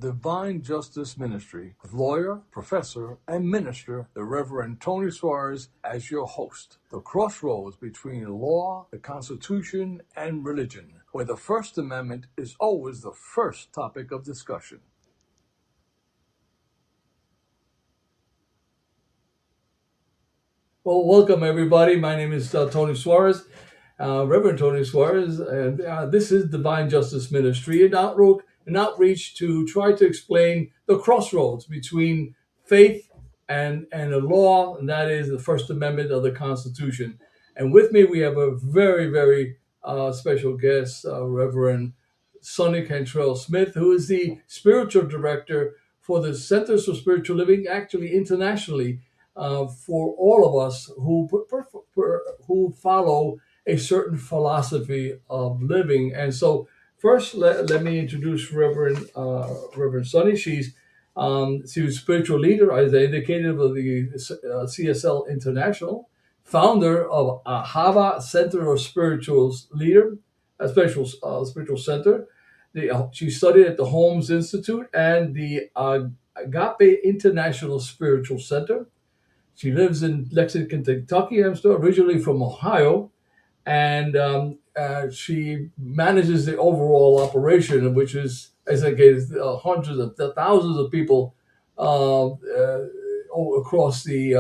Divine Justice Ministry with lawyer, professor, and minister, the Reverend Tony Suarez, as your host. The crossroads between law, the Constitution, and religion, where the First Amendment is always the first topic of discussion. Well, welcome everybody. My name is Tony Suarez, Reverend Tony Suarez, and this is Divine Justice Ministry, an outreach to try to explain the crossroads between faith and the law, and that is the First Amendment of the Constitution. And with me, we have a very, very special guest, Reverend Soni Cantrell-Smith, who is the spiritual director for the Centers for Spiritual Living, actually internationally, for all of us who follow a certain philosophy of living. And so, first, let me introduce Reverend Soni. She's a spiritual leader, as I indicated, of the CSL International, founder of Ahava Center of Spiritual Leader, a special spiritual center. She studied at the Holmes Institute and the Agape International Spiritual Center. She lives in Lexington, Kentucky. I'm still originally from Ohio, and she manages the overall operation, which is, as I gave, hundreds of thousands of people across the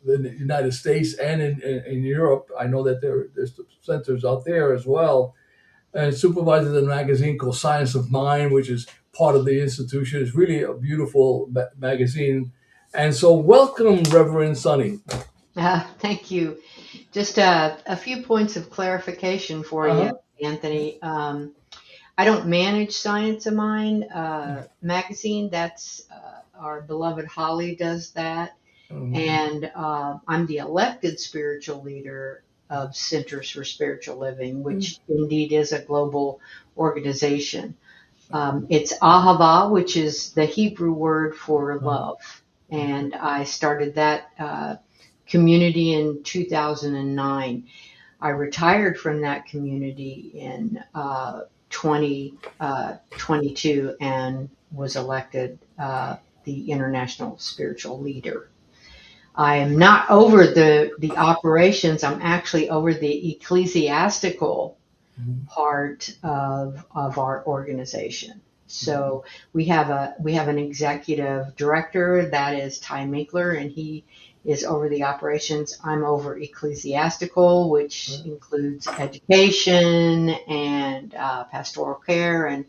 United States and in Europe. I know that there's centers out there as well, and supervises a magazine called Science of Mind, which is part of the institution. It's really a beautiful magazine. And so, welcome, Reverend Soni. Thank you. Just a few points of clarification for you, Anthony. I don't manage Science of Mind magazine. That's our beloved Holly does that. And I'm the elected spiritual leader of Centers for Spiritual Living, which indeed is a global organization. It's Ahava, which is the Hebrew word for love. And I started that community in 2009. I retired from that community in 2022 and was elected the International Spiritual Leader. I am not over the operations. I'm actually over the ecclesiastical part of our organization. So we have an executive director, that is Ty Minkler, and he is over the operations. I'm over ecclesiastical, which includes education and pastoral care and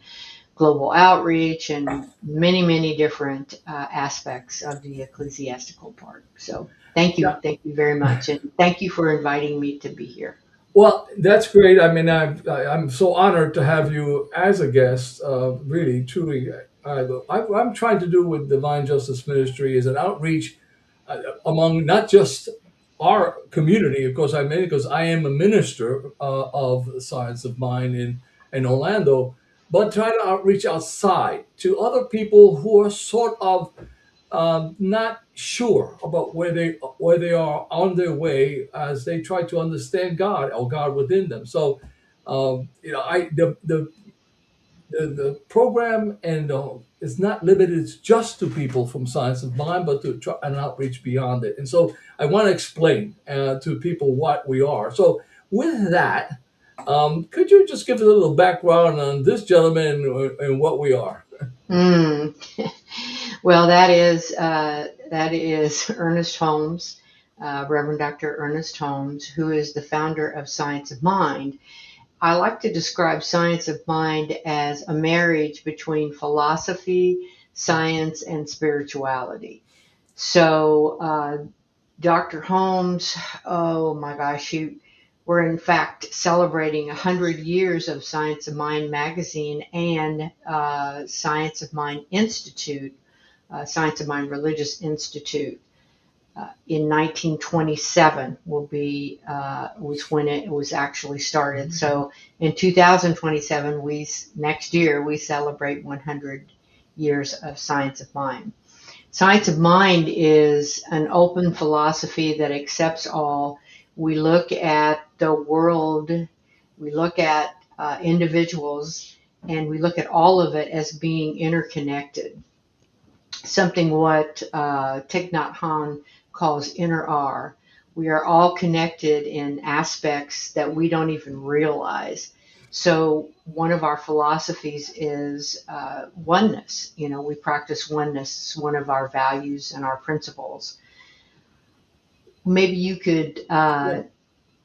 global outreach and many, many different aspects of the ecclesiastical part. So thank you very much, and thank you for inviting me to be here. Well, that's great. I mean, I'm so honored to have you as a guest. Really, truly, I'm trying to do with Divine Justice Ministry is an outreach among not just our community. Of course, because I am a minister of Science of Mind in Orlando, but try to outreach outside to other people who are sort of not sure about where they are on their way as they try to understand God or God within them. So, the program and is not limited just to people from Science of Mind, but to try an outreach beyond it. And so, I want to explain to people what we are. So, with that, could you just give us a little background on this gentleman and what we are? Well, that is Ernest Holmes, Reverend Dr. Ernest Holmes, who is the founder of Science of Mind. I like to describe Science of Mind as a marriage between philosophy, science, and spirituality. So, Dr. Holmes, oh my gosh, we're in fact celebrating 100 years of Science of Mind magazine and Science of Mind Institute, Science of Mind Religious Institute. In 1927 was when it was actually started. So in 2027, next year we celebrate 100 years of Science of Mind. Science of Mind is an open philosophy that accepts all. We look at the world, we look at individuals and we look at all of it as being interconnected. Something what Thich Nhat Hanh calls inner R. We are all connected in aspects that we don't even realize. So one of our philosophies is oneness. You know, we practice oneness. It's one of our values and our principles. Maybe you could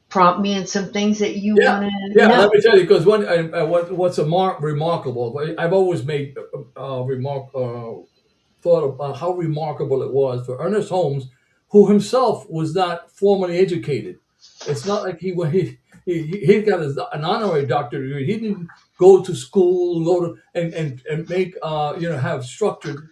prompt me in some things that you Yeah, want to yeah. Let know. me tell you, because what's remarkable. I've always made thought about how remarkable it was for Ernest Holmes, who himself was not formally educated. It's not like he got an honorary doctorate degree. He didn't go to school, go to and make have structured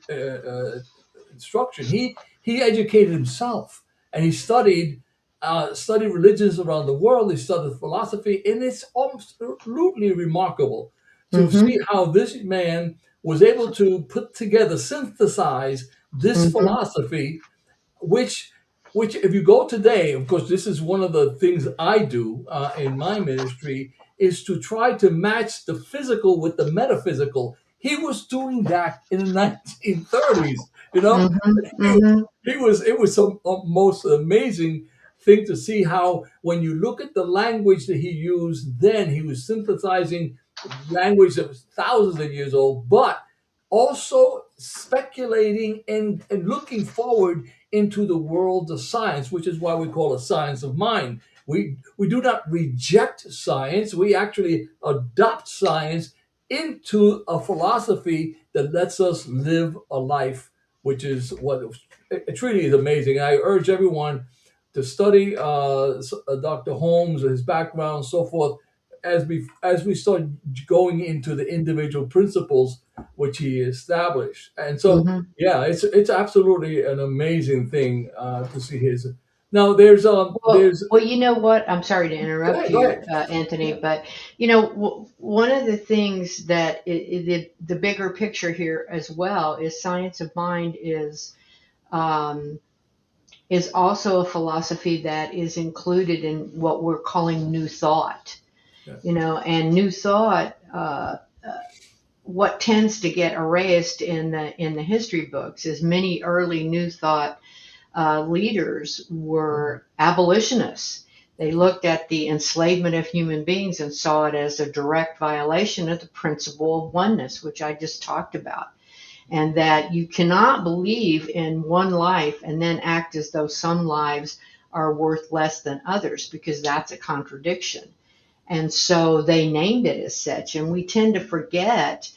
instruction. He educated himself, and he studied religions around the world. He studied philosophy, and it's absolutely remarkable to see Mm-hmm. how this man was able to put together, synthesize this Mm-hmm. philosophy, which if you go today, of course, this is one of the things I do in my ministry, is to try to match the physical with the metaphysical. He was doing that in the 1930s. You know, Mm-hmm. he, Mm-hmm. he was. It was some most amazing thing to see how, when you look at the language that he used then, he was synthesizing language that was thousands of years old, but also speculating and looking forward into the world of science, which is why we call it science of mind. We do not reject science. We actually adopt science into a philosophy that lets us live a life, which is what it truly is amazing. I urge everyone to study Dr. Holmes, his background, and so forth, as we start going into the individual principles which he established. And so, Mm-hmm. yeah, it's absolutely an amazing thing to see his. Now, there's. Well, you know what? I'm sorry to Go interrupt ahead, go you, ahead. Anthony, Yeah. but you know, one of the things that the bigger picture here as well is science of mind um, is also a philosophy that is included in what we're calling New Thought. Yeah. You know, and New Thought. What tends to get erased in the history books is many early New Thought leaders were abolitionists. They looked at the enslavement of human beings and saw it as a direct violation of the principle of oneness, which I just talked about. And that you cannot believe in one life and then act as though some lives are worth less than others, because that's a contradiction. And so they named it as such. And we tend to forget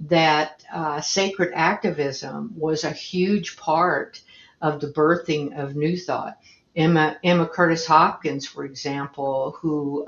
that sacred activism was a huge part of the birthing of New Thought. Emma Curtis Hopkins, for example, who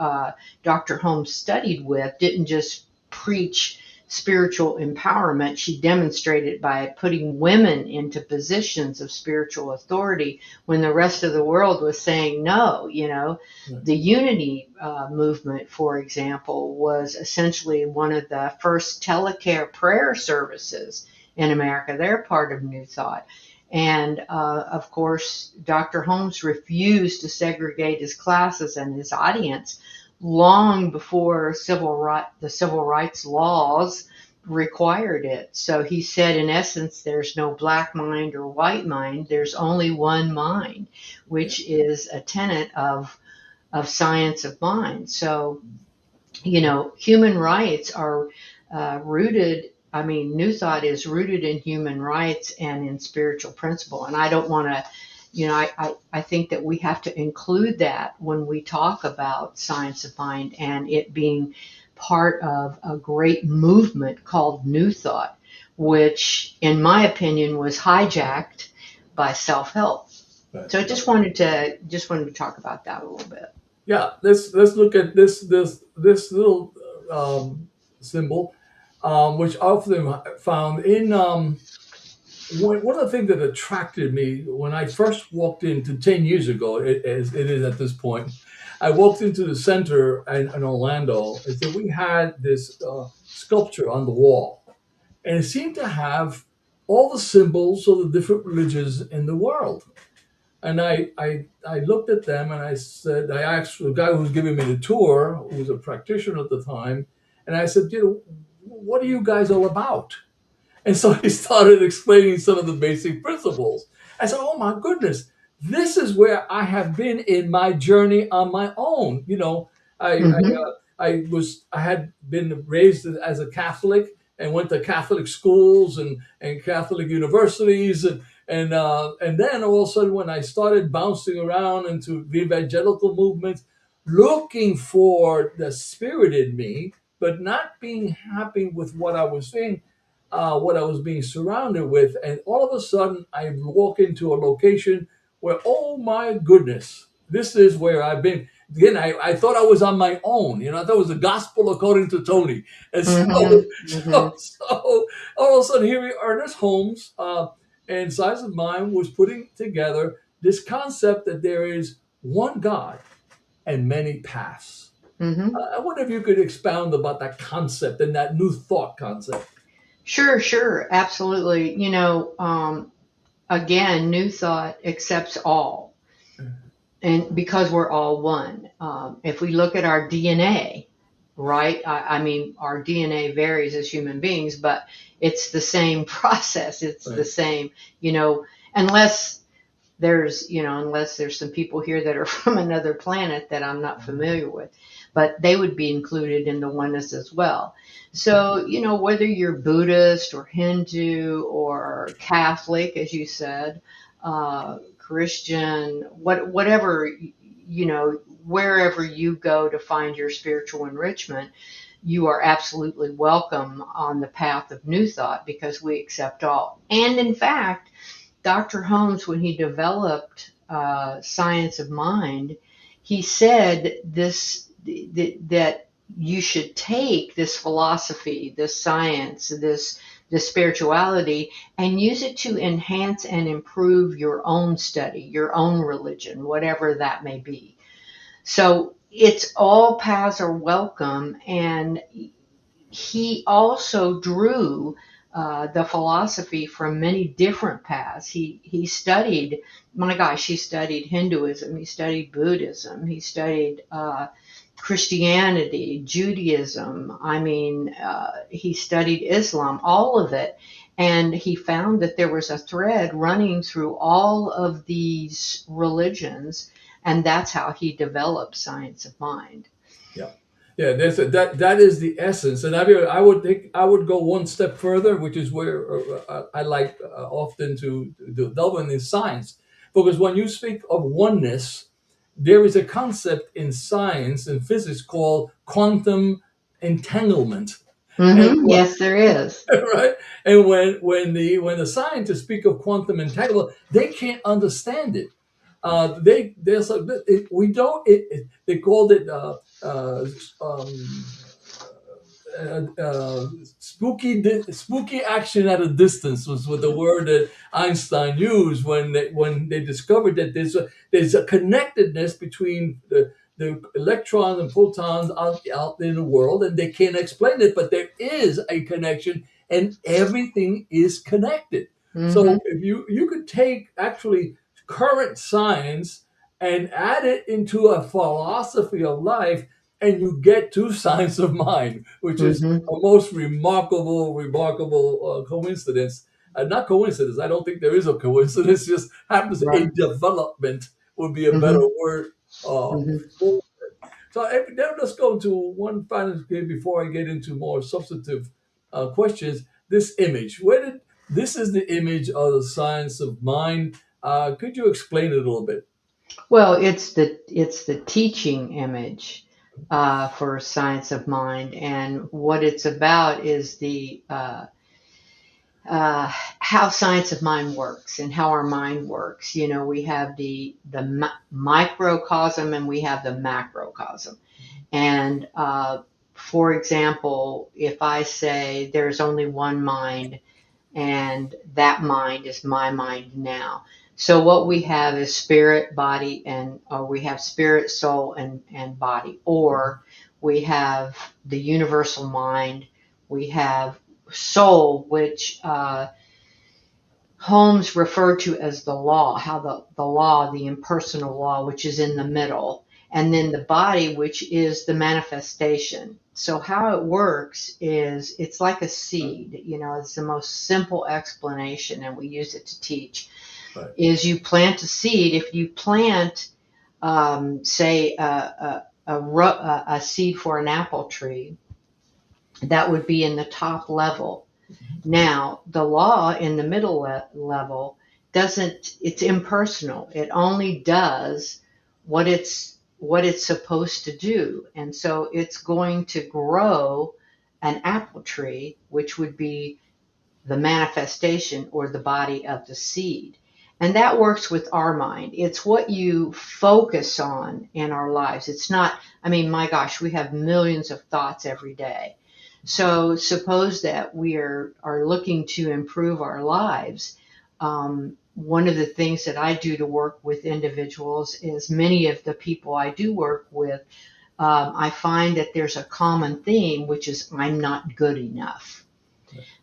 Dr. Holmes studied with, didn't just preach spiritual empowerment. She demonstrated by putting women into positions of spiritual authority when the rest of the world was saying no. You know, Yeah. the unity movement, for example, was essentially one of the first telecare prayer services in America. They're part of New Thought. And of course, Dr. Holmes refused to segregate his classes and his audience long before the civil rights laws required it. So he said, in essence, there's no black mind or white mind. There's only one mind, Yeah. which is a tenet of science of mind. So, you know, human rights are rooted. I mean, New Thought is rooted in human rights and in spiritual principle. And I don't want to, you know, I think that we have to include that when we talk about science of mind and it being part of a great movement called New Thought, which, in my opinion, was hijacked by self-help. Right. So I just wanted to talk about that a little bit. Yeah, let's look at this little symbol, which I often found in one of the things that attracted me when I first walked into 10 years ago, as it is at this point. I walked into the center in Orlando, is that we had this sculpture on the wall, and it seemed to have all the symbols of the different religions in the world. And I looked at them and I asked the guy who was giving me the tour, who was a practitioner at the time, and I said, what are you guys all about? And so he started explaining some of the basic principles. I said, oh my goodness, this is where I have been in my journey on my own. You know, Mm-hmm. I had been raised as a Catholic and went to Catholic schools and Catholic universities and then all of a sudden when I started bouncing around into the evangelical movements, looking for the spirit in me, but not being happy with what I was seeing, what I was being surrounded with, and all of a sudden I walk into a location where, oh my goodness, this is where I've been. Again, I thought I was on my own. You know, I thought it was the gospel according to Tony, and so Mm-hmm. Mm-hmm. so all of a sudden here we are. Ernest Holmes and Science of Mind was putting together this concept that there is one God and many paths. Mm-hmm. I wonder if you could expound about that concept and that new thought concept. Sure, sure, absolutely. Again, New Thought accepts all, and because we're all one. If we look at our DNA, right? I mean, our DNA varies as human beings, but it's the same process. It's the Right. same, you know, unless unless there's some people here that are from another planet that I'm not familiar with, but they would be included in the oneness as well. So, whether you're Buddhist or Hindu or Catholic, as you said, Christian, whatever, wherever you go to find your spiritual enrichment, you are absolutely welcome on the path of New Thought because we accept all. And in fact, Dr. Holmes, when he developed Science of Mind, he said that you should take this philosophy, this science, this spirituality, and use it to enhance and improve your own study, your own religion, whatever that may be. So it's all paths are welcome, and he also drew the philosophy from many different paths. He studied, my gosh, he studied Hinduism, he studied Buddhism, he studied Christianity, Judaism. I mean, he studied Islam, all of it. And he found that there was a thread running through all of these religions, and that's how he developed Science of Mind. Yeah, yeah. That is the essence, and I would think I would go one step further, which is where I like often to delve into science, because when you speak of oneness, there is a concept in science and physics called quantum entanglement, and Yes, there is. right? And when the scientists speak of quantum entanglement, they can't understand it. There's we don't they called it um, spooky action at a distance was what the word that Einstein used when they discovered that there's a connectedness between the electrons and photons out in the world, and they can't explain it, but there is a connection, and everything is connected. Hmm. So if you could take actually current science and add it into a philosophy of life, and you get to Science of Mind, which is Hmm. a most remarkable coincidence. Not coincidence. I don't think there is a coincidence. Just happens a Right. development would be a better Hmm. word. Uh, Hmm. for so now let's go to one final thing before I get into more substantive questions. This image, where did this is the image of the Science of Mind? Could you explain it a little bit? Well, it's the teaching image for Science of Mind, and what it's about is the how Science of Mind works and how our mind works. We have the microcosm and we have the macrocosm. And for example, if I say there's only one mind, and that mind is my mind now. So what we have is spirit, body, and or we have spirit, soul, and body, or we have the universal mind. We have soul, which Holmes referred to as the law, how the law, the impersonal law, which is in the middle. and then the body, which is the manifestation. So how it works is it's like a seed. It's the most simple explanation, and we use it to teach. Right. Is you plant a seed. If you plant, say, a seed for an apple tree, that would be in the top level. Now, the law in the middle level doesn't, it's impersonal. It only does what it's supposed to do. And so it's going to grow an apple tree, which would be the manifestation or the body of the seed. And that works with our mind. It's what you focus on in our lives. It's not, I mean, my gosh, we have millions of thoughts every day. So suppose that we are looking to improve our lives. One of the things that I do to work with individuals is many of the people I do work with, I find that there's a common theme, which is I'm not good enough.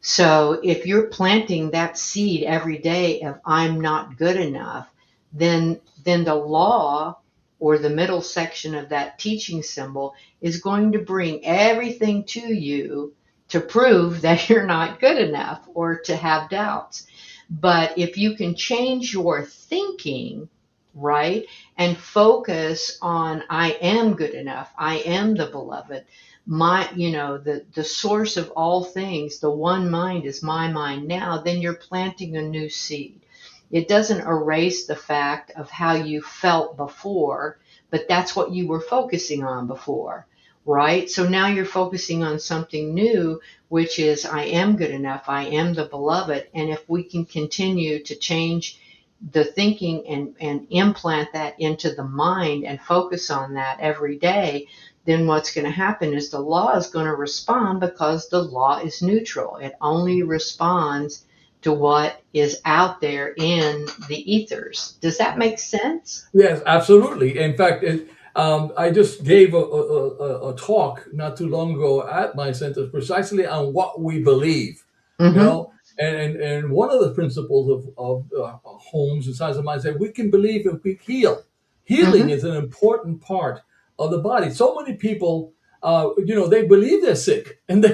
So if you're planting that seed every day of I'm not good enough, then the law or the middle section of that teaching symbol is going to bring everything to you to prove that you're not good enough or to have doubts. But if you can change your thinking, right, and focus on I am good enough, I am the beloved, the source of all things, the one mind is my mind now, then you're planting a new seed. It doesn't erase the fact of how you felt before, but that's what you were focusing on before, right? So now you're focusing on something new, which is I am good enough, I am the beloved. And if we can continue to change the thinking and implant that into the mind and focus on that every day, then what's going to happen is the law is going to respond because the law is neutral. It only responds to what is out there in the ethers. Does that make sense? Yes, absolutely. In fact, I just gave a talk not too long ago at my center precisely on what we believe, you Mm-hmm. know, and one of the principles of homes and science of mind said we can believe if we heal. Healing Mm-hmm. is an important part of the body. So many people, they believe they're sick, and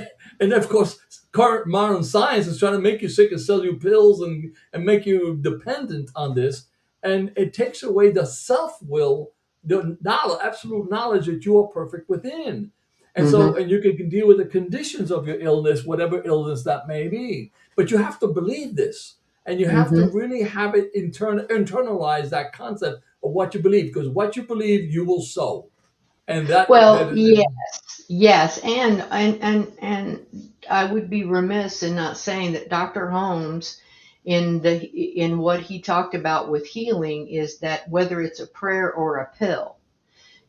of course, current modern science is trying to make you sick and sell you pills and make you dependent on this, and it takes away the self will, the knowledge, absolute knowledge that you are perfect within. And so, Mm-hmm. and you can deal with the conditions of your illness, whatever illness that may be. But you have to believe this, and you have to Mm-hmm. really have it internalize that concept of what you believe, because what you believe, you will sow, and that Well, is. yes, yes, and I would be remiss in not saying that Dr. Holmes, in what he talked about with healing, is that whether it's a prayer or a pill,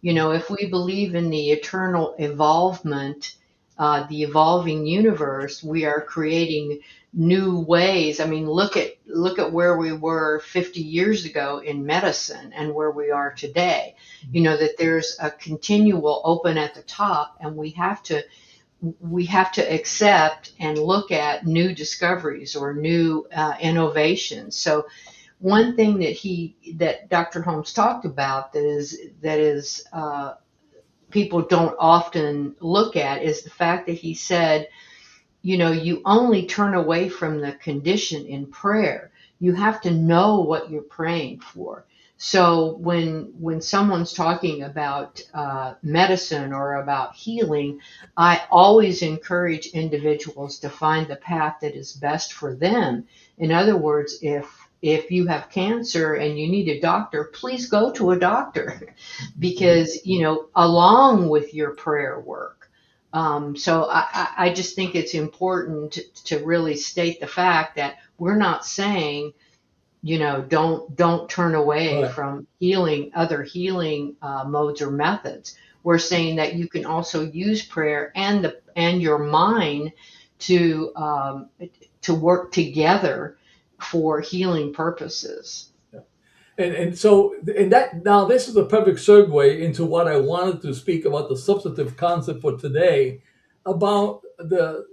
if we believe in the eternal evolvement, the evolving universe, we are creating new ways. I mean, look at where we were 50 years ago in medicine and where we are today. That there's a continual open at the top, and we have to accept and look at new discoveries or new innovations. So one thing that Dr. Holmes talked about that is people don't often look at is the fact that he said, you only turn away from the condition in prayer. You have to know what you're praying for. So when someone's talking about medicine or about healing, I always encourage individuals to find the path that is best for them. In other words, if you have cancer and you need a doctor, please go to a doctor because along with your prayer work. So I just think it's important to really state the fact that we're not saying, don't turn away Right. from healing, other healing modes or methods. We're saying that you can also use prayer and your mind to work together for healing purposes. And so, and that, now this is a perfect segue into what I wanted to speak about, the substantive concept for today, about the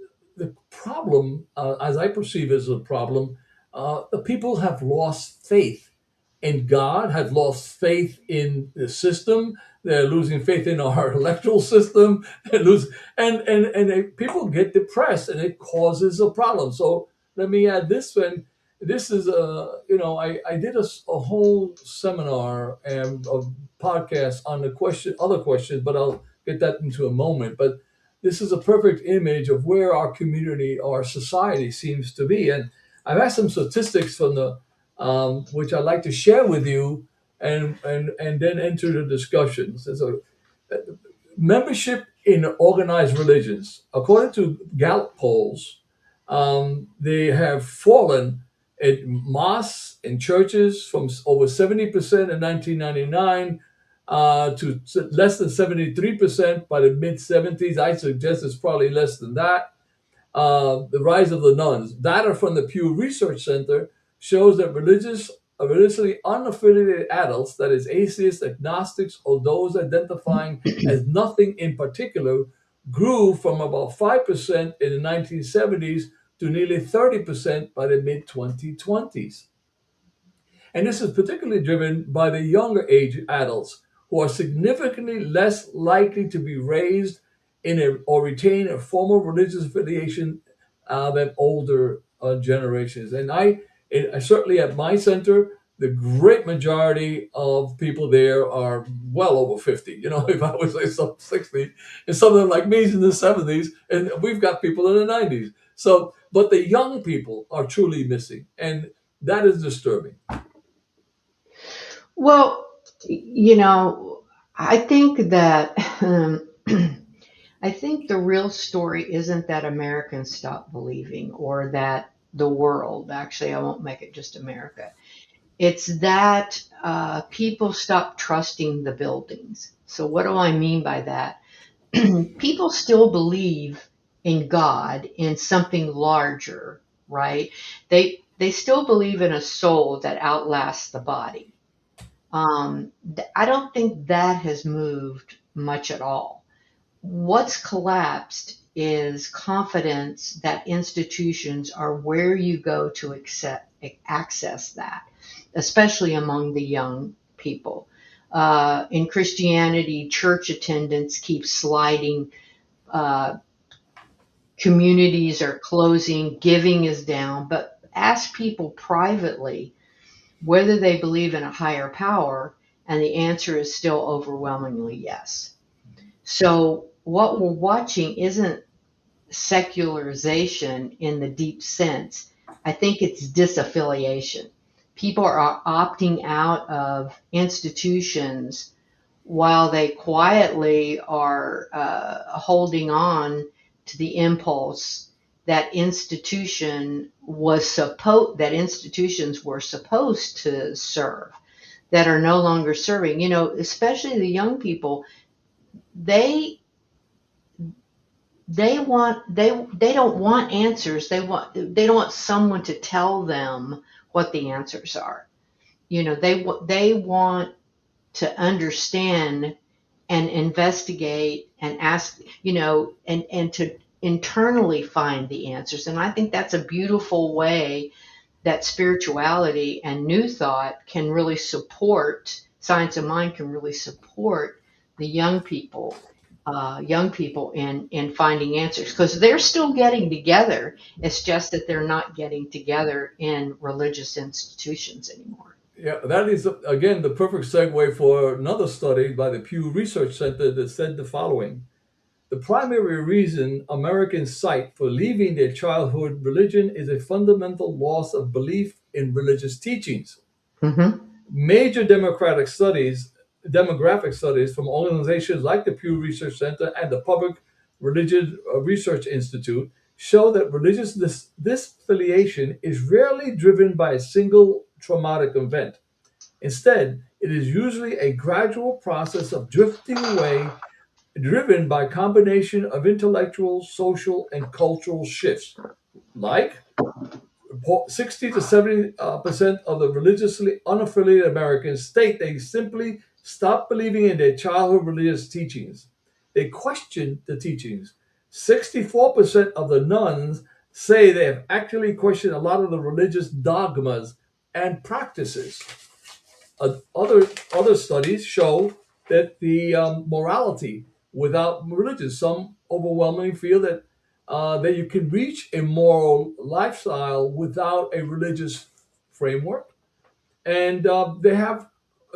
problem, as I perceive as a problem. The people have lost faith in God, have lost faith in the system. They're losing faith in our electoral system. They lose, people get depressed, and it causes a problem. So let me add this one. This is I did a whole seminar and a podcast on the other questions, but I'll get that into a moment. But this is a perfect image of where our community, our society seems to be. And I've asked some statistics from the which I'd like to share with you, and then enter the discussions. So, membership in organized religions, according to Gallup polls, they have fallen in mosques and churches from over 70% in 1999 to less than 73% by the mid 70s. I suggest it's probably less than that. The rise of the nuns. Data from the Pew Research Center shows that religiously unaffiliated adults, that is, atheists, agnostics, or those identifying as nothing in particular, grew from about 5% in the 1970s to nearly 30% by the mid 2020s. And this is particularly driven by the younger age adults who are significantly less likely to be raised in or retain a formal religious affiliation than older generations. And I certainly at my center, the great majority of people there are well over 50. You know, if I would say some 60, and some of them like me is in the 70s, and we've got people in the 90s. So, but the young people are truly missing, and that is disturbing. Well, you know, I think that I think the real story isn't that Americans stop believing or that the world, actually, I won't make it just America. It's that people stop trusting the buildings. So, what do I mean by that? People still believe in God, in something larger, right? They still believe in a soul that outlasts the body. I don't think that has moved much at all. What's collapsed is confidence that institutions are where you go to access that, especially among the young people. In Christianity, church attendance keeps sliding, uh, communities are closing, giving is down, but ask people privately whether they believe in a higher power, and the answer is still overwhelmingly yes. So, what we're watching isn't secularization in the deep sense. I think it's disaffiliation. People are opting out of institutions while they quietly are holding on to the impulse that institutions were supposed to serve, that are no longer serving. You know, especially the young people, they they don't want answers. They don't want someone to tell them what the answers are. You know, they want to understand and investigate and ask, you know, and to internally find the answers. And I think that's a beautiful way that spirituality and new thought can really support, science of mind can really support the young people in finding answers, because they're still getting together. It's just that they're not getting together in religious institutions anymore. Yeah, that is again the perfect segue for another study by the Pew Research Center that said the following: the primary reason Americans cite for leaving their childhood religion is a fundamental loss of belief in religious teachings. Hmm. Major demographic studies from organizations like the Pew Research Center and the Public Religion Research Institute show that religious disaffiliation is rarely driven by a single traumatic event. Instead, it is usually a gradual process of drifting away, driven by a combination of intellectual, social, and cultural shifts, like 60 to 70% of the religiously unaffiliated Americans state they simply stopped believing in their childhood religious teachings. They question the teachings. 64% of the nuns say they have actually questioned a lot of the religious dogmas and practices. other studies show that the morality without religion, some overwhelmingly feel that you can reach a moral lifestyle without a religious framework, and they have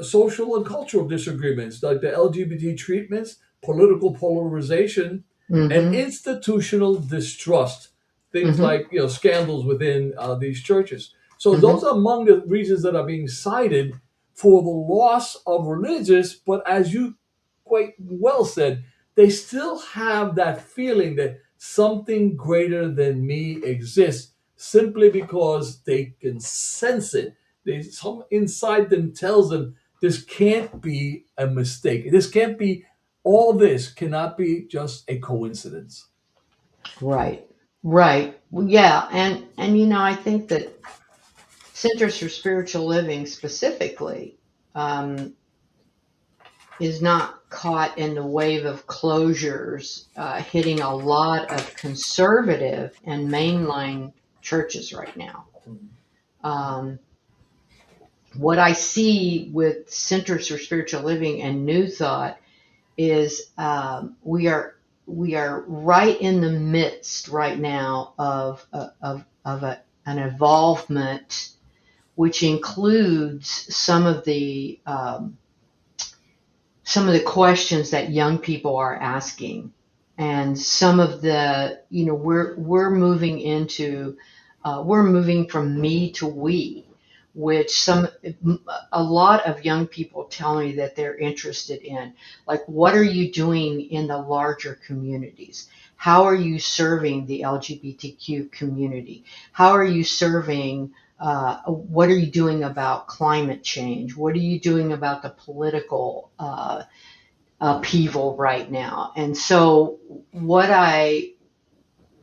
social and cultural disagreements like the LGBT treatments, political polarization, and Mm-hmm. institutional distrust. Things Mm-hmm. like scandals within these churches. So Mm-hmm. those are among the reasons that are being cited for the loss of religious. But as you quite well said, they still have that feeling that something greater than me exists, simply because they can sense it. Some inside them tells them this can't be a mistake. This can't be, all this cannot be just a coincidence. Right. Right. Well, yeah, and I think that Centers for Spiritual Living specifically um, is not caught in the wave of closures hitting a lot of conservative and mainline churches right now. Um, what I see with Centers for Spiritual Living and New Thought is we are right in the midst right now of an evolvement, which includes some of the questions that young people are asking, and some of the we're moving from me to we, which a lot of young people tell me that they're interested in, like, what are you doing in the larger communities? How are you serving the LGBTQ community? How are you serving what are you doing about climate change? What are you doing about the political upheaval right now? And so,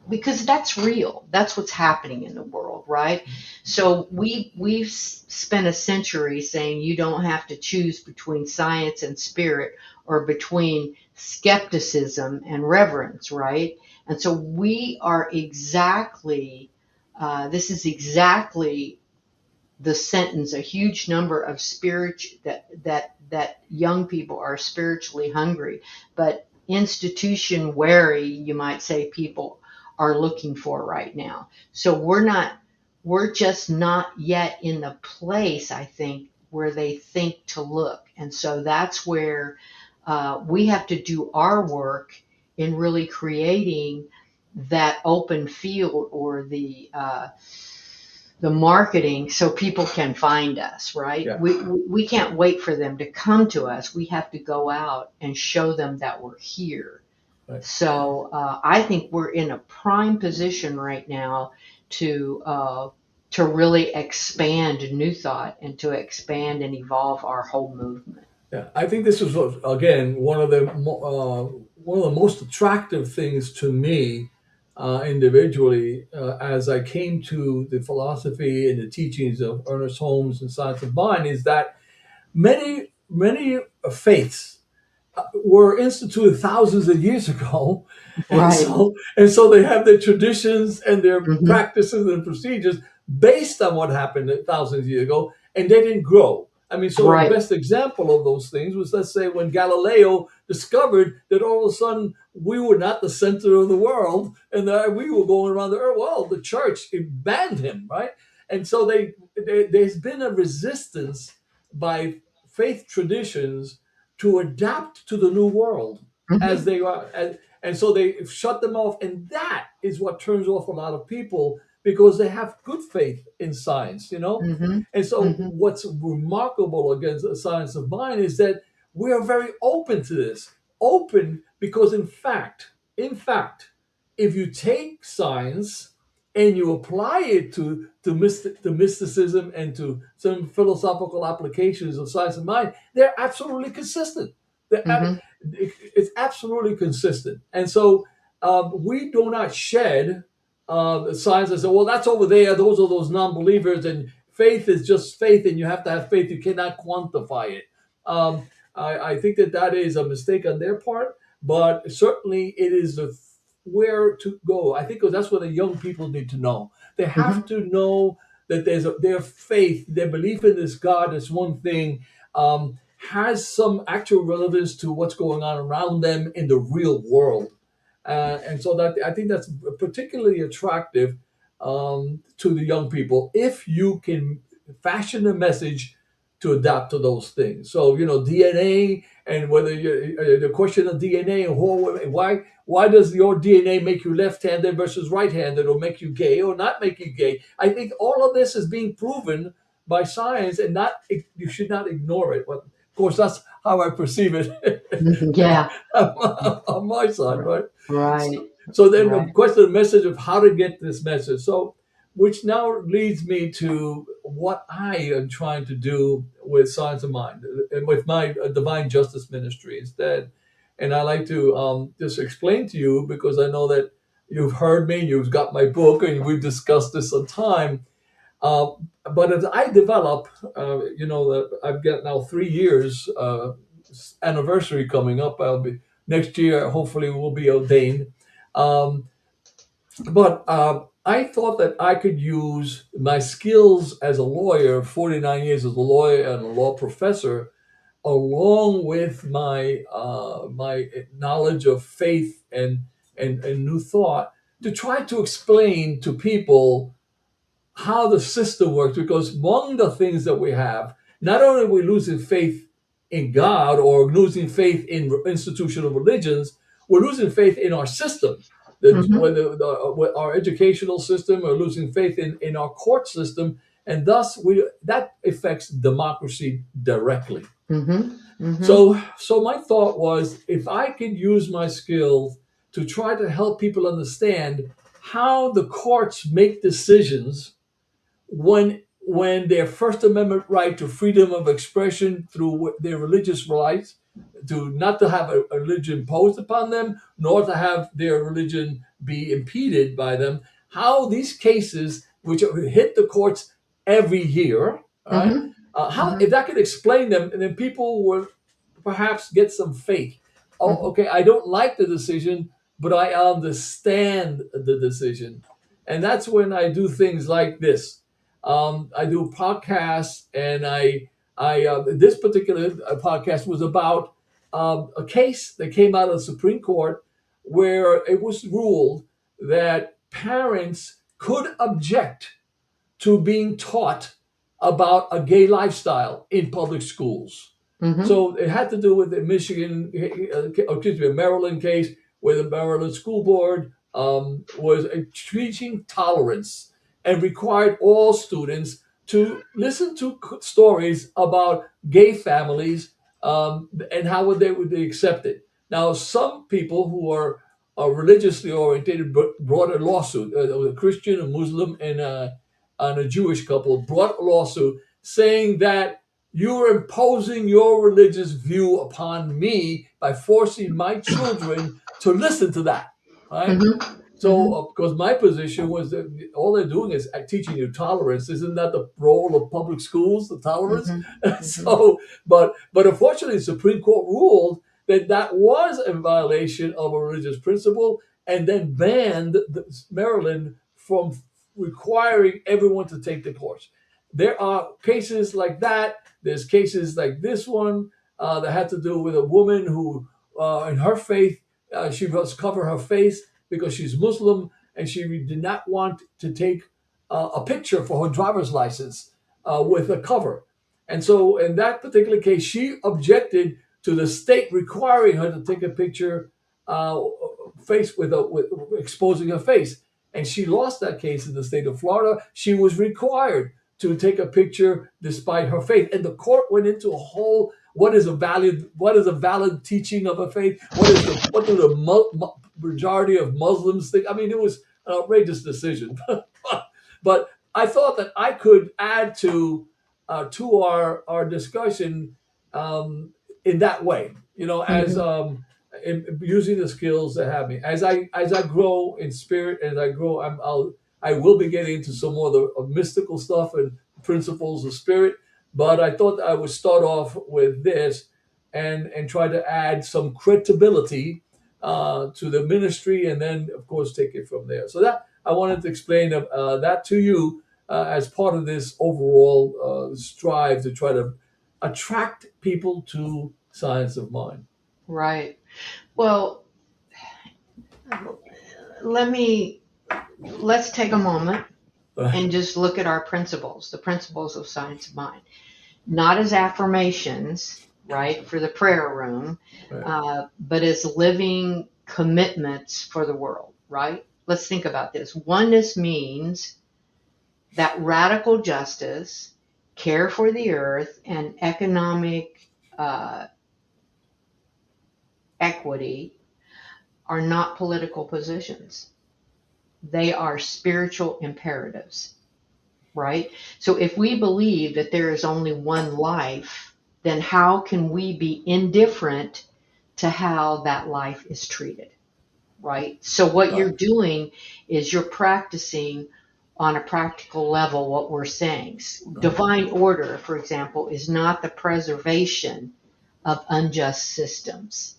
because that's real, that's what's happening in the world, right? So we've spent a century saying you don't have to choose between science and spirit, or between skepticism and reverence, right? And so we are exactly this is exactly the sentence. A huge number of that young people are spiritually hungry, but institution wary, you might say, people are looking for right now. So we're just not yet in the place, I think, where they think to look. And so that's where we have to do our work in really creating that open field, or the marketing, so people can find us, right? Yeah. We can't wait for them to come to us. We have to go out and show them that we're here. Right. So I think we're in a prime position right now to uh, to really expand New Thought, and to expand and evolve our whole movement. Yeah, I think this was again one of the most attractive things to me individually as I came to the philosophy and the teachings of Ernest Holmes and Science of Mind, is that many faiths were instituted thousands of years ago, and Right. so they have their traditions and their Hmm. practices and procedures based on what happened thousands of years ago, and they didn't grow. I mean, so the Right. best example of those things was, let's say, when Galileo discovered that all of a sudden we were not the center of the world and that we were going around the earth. Well, the church, it banned him, right? And so there's been a resistance by faith traditions to adapt to the new world as Hmm. they are. And so they shut them off. And that is what turns off a lot of people, because they have good faith in science, you know? Hmm. And so Hmm. what's remarkable against the science of mind is that we are very open to this. Open because in fact, if you take science and you apply it to mysticism and to some philosophical applications of science of mind, they're absolutely consistent. Hmm. It's absolutely consistent. And so we do not shed the science and say, well, that's over there. Those are those non-believers, and faith is just faith, and you have to have faith. You cannot quantify it. I think that is a mistake on their part, but certainly it is where to go. I think that's what the young people need to know. They have Hmm. to know. that their faith, their belief in this God, this one thing, has some actual relevance to what's going on around them in the real world. And so that I think that's particularly attractive to the young people if you can fashion a message to adapt to those things. So DNA, and whether the question of DNA and why does your DNA make you left-handed versus right-handed, or make you gay or not make you gay? I think all of this is being proven by science, and not you should not ignore it. But of course, that's how I perceive it Yeah. on my side, Right. right? Right. So then the Right. question, the message of how to get this message. So, which now leads me to what I am trying to do with Science of Mind and with my Divine Justice Ministry instead. And I like to just explain to you, because I know that you've heard me, you've got my book, and we've discussed this on time. Uh, but as I develop, I've got now 3 years anniversary coming up. I'll be next year. Hopefully, we'll be ordained. Um, but I thought that I could use my skills as a lawyer, 49 years as a lawyer and a law professor, along with my knowledge of faith and new thought, to try to explain to people how the system works. Because among the things that we have, not only are we losing faith in God or losing faith in institutional religions, we're losing faith in our system. Mm-hmm. Our educational system, or losing faith in our court system, and thus that affects democracy directly. Mm-hmm. Mm-hmm. So my thought was, if I could use my skills to try to help people understand how the courts make decisions when their First Amendment right to freedom of expression through their religious rights, to not to have a religion imposed upon them, nor to have their religion be impeded by them, how these cases, which hit the courts every year, all right, Mm-hmm. how, Mm-hmm. if that could explain them, and then people will perhaps get some faith. Oh, Mm-hmm. okay, I don't like the decision, but I understand the decision. And that's when I do things like this. I do podcasts, and this particular podcast was about a case that came out of the Supreme Court, where it was ruled that parents could object to being taught about a gay lifestyle in public schools. Mm-hmm. So it had to do with the a Maryland case, where the Maryland School Board was teaching tolerance and required all students to listen to stories about gay families, and how would they accept it. Now, some people who are religiously oriented brought a lawsuit. A Christian, a Muslim, and a Jewish couple brought a lawsuit saying that you are imposing your religious view upon me by forcing my children to listen to that, right? So, Mm-hmm. because my position was that all they're doing is teaching you tolerance. Isn't that the role of public schools, the tolerance? Mm-hmm. Mm-hmm. So, but unfortunately, the Supreme Court ruled that that was a violation of a religious principle, and then banned Maryland from requiring everyone to take the course. There are cases like that. There's cases like this one that had to do with a woman who, in her faith, she must cover her face because she's Muslim, and she did not want to take a picture for her driver's license with a cover. And so, in that particular case, she objected to the state requiring her to take a picture uh, face with exposing her face. And she lost that case in the state of Florida. She was required to take a picture despite her faith, and the court went into a whole what is a valid teaching of a faith, what do the majority of Muslims think. I mean, it was an outrageous decision. But I thought that I could add to our discussion in that way, as Mm-hmm. using the skills that have me. As I grow in spirit, as I grow, I will be getting into some more of the mystical stuff and principles of spirit. But I thought I would start off with this, and try to add some credibility to the ministry, and then of course take it from there. So that I wanted to explain that to you, as part of this overall strive to try to attract people to science of mind. Right. Well, let me let's take a moment and just look at our principles, the principles of science of mind, not as affirmations, right, for the prayer room, Right. but as living commitments for the world, right? Let's think about this. Oneness means that radical justice, care for the earth, and economic uh, equity are not political positions. They are spiritual imperatives, right? So if we believe that there is only one life, then how can we be indifferent to how that life is treated, right? So what Right. you're doing is you're practicing on a practical level what we're saying. Divine order, for example, is not the preservation of unjust systems.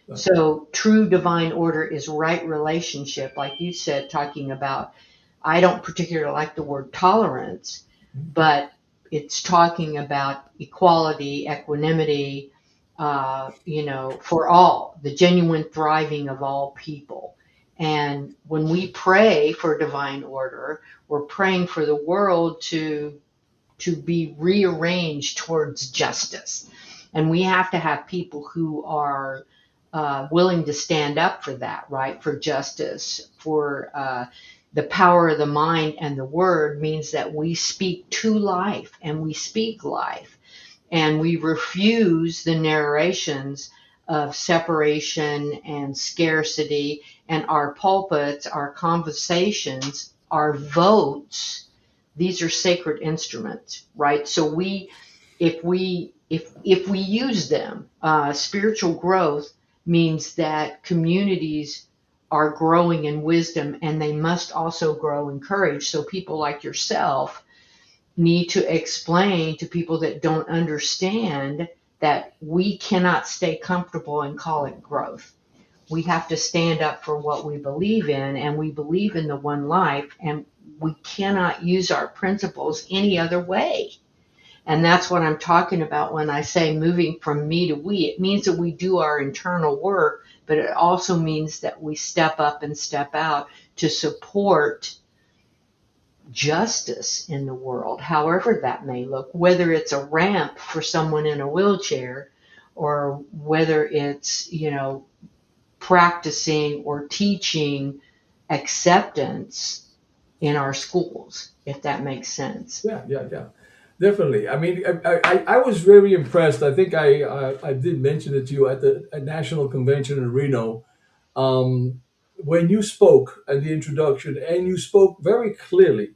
Right. So true divine order is right relationship, like you said, talking about. I don't particularly like the word tolerance, but it's talking about equality, equanimity, for all, the genuine thriving of all people. And when we pray for divine order, we're praying for the world to be rearranged towards justice. And we have to have people who are willing to stand up for that, right? For justice, for the power of the mind and the word means that we speak to life and we speak life. And we refuse the narrations of separation and scarcity, and our pulpits, our conversations, our votes, these are sacred instruments, right? So if we use them, spiritual growth means that communities are growing in wisdom, and they must also grow in courage. So people like yourself need to explain to people that don't understand that we cannot stay comfortable and call it growth. We have to stand up for what we believe in, and we believe in the one life, and we cannot use our principles any other way. And that's what I'm talking about when I say moving from me to we. It means that we do our internal work, but it also means that we step up and step out to support justice in the world, however that may look, whether it's a ramp for someone in a wheelchair or whether it's, practicing or teaching acceptance in our schools, if that makes sense. Yeah, yeah, yeah, definitely. I mean, I was very impressed. I think I did mention it to you at the national convention in Reno, um, when you spoke at the introduction, and you spoke very clearly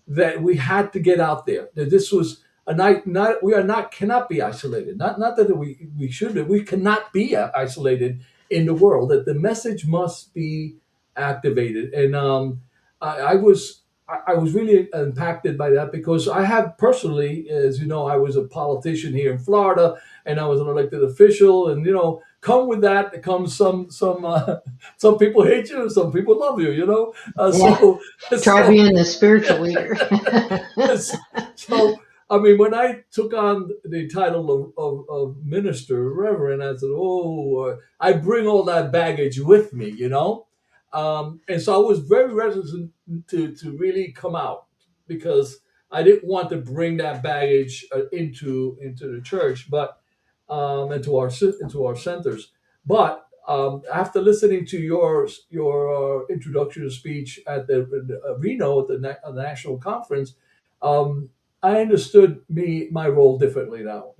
that we had to get out there. That this was a night. Not we are not cannot be isolated. Not that we should. We cannot be isolated in the world. That the message must be activated. And I was really impacted by that because I have personally, as you know, I was a politician here in Florida, and I was an elected official, and come with that comes some people hate you, and some people love you. Yeah, So try so being the spiritual leader. so I mean, when I took on the title of minister, reverend, I said, "Oh, I bring all that baggage with me." And so I was very reticent to really come out because I didn't want to bring that baggage into the church, but into our centers. But after listening to your introductory speech at the Reno at the national conference, um, I understood my role differently now.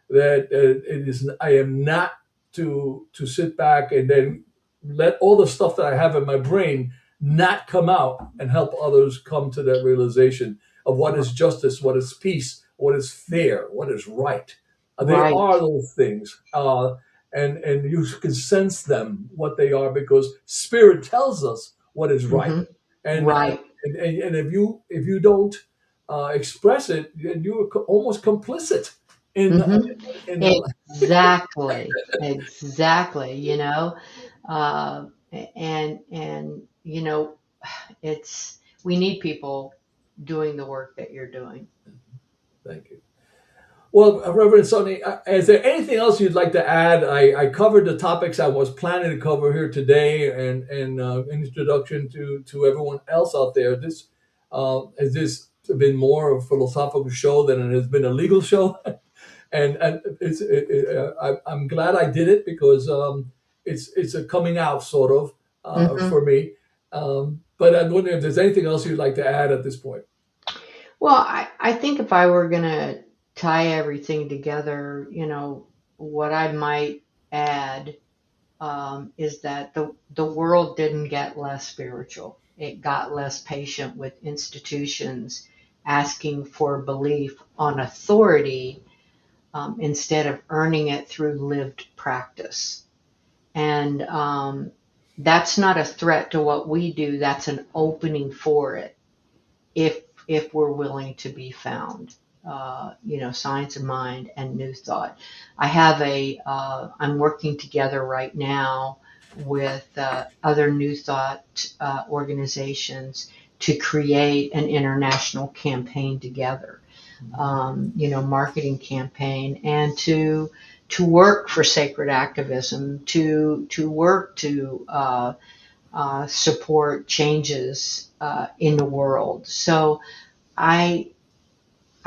That it is I am not to sit back and then let all the stuff that I have in my brain not come out and help others come to that realization of what is justice, what is peace, what is fair, what is right. They Right. are those things, and you can sense them what they are because Spirit tells us what is right, Hmm. and Right. and if you don't express it, then you're almost complicit in Hmm. in the Exactly. Exactly. Uh, and it's we need people. doing the work that you're doing. Thank you. Well, Reverend Soni, is there anything else you'd like to add? I covered the topics I was planning to cover here today, and introduction to everyone else out there. This has this been more of a philosophical show than it has been a legal show, and I'm glad I did it because it's a coming out sort of Hmm. for me. But I'm wondering if there's anything else you'd like to add at this point. Well, I think if I were going to tie everything together, what I might add is that the world didn't get less spiritual. It got less patient with institutions asking for belief on authority instead of earning it through lived practice. And that's not a threat to what we do. That's an opening for it if if we're willing to be found. Science of mind and new thought. I'm working together right now with other new thought organizations to create an international campaign together, marketing campaign, and to work for sacred activism, to work to support changes in the world. So I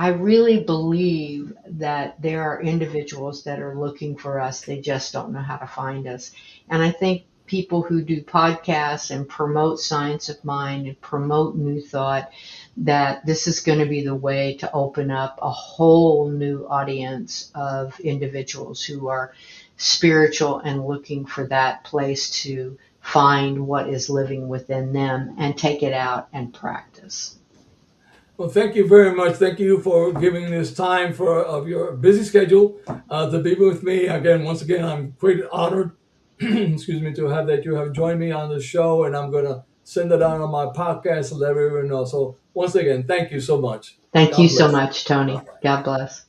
I really believe that there are individuals that are looking for us. They just don't know how to find us. And I think people who do podcasts and promote science of mind and promote new thought, that this is going to be the way to open up a whole new audience of individuals who are spiritual and looking for that place to find what is living within them and take it out and practice. Well, thank you very much. Thank you for giving this time of your busy schedule to be with me again. Once again, I'm quite honored, excuse me, to have that you have joined me on the show, and I'm going to send it out on my podcast and let everyone know. So, once again, thank you so much. Thank you God so bless. much, Tony. Bye. God bless.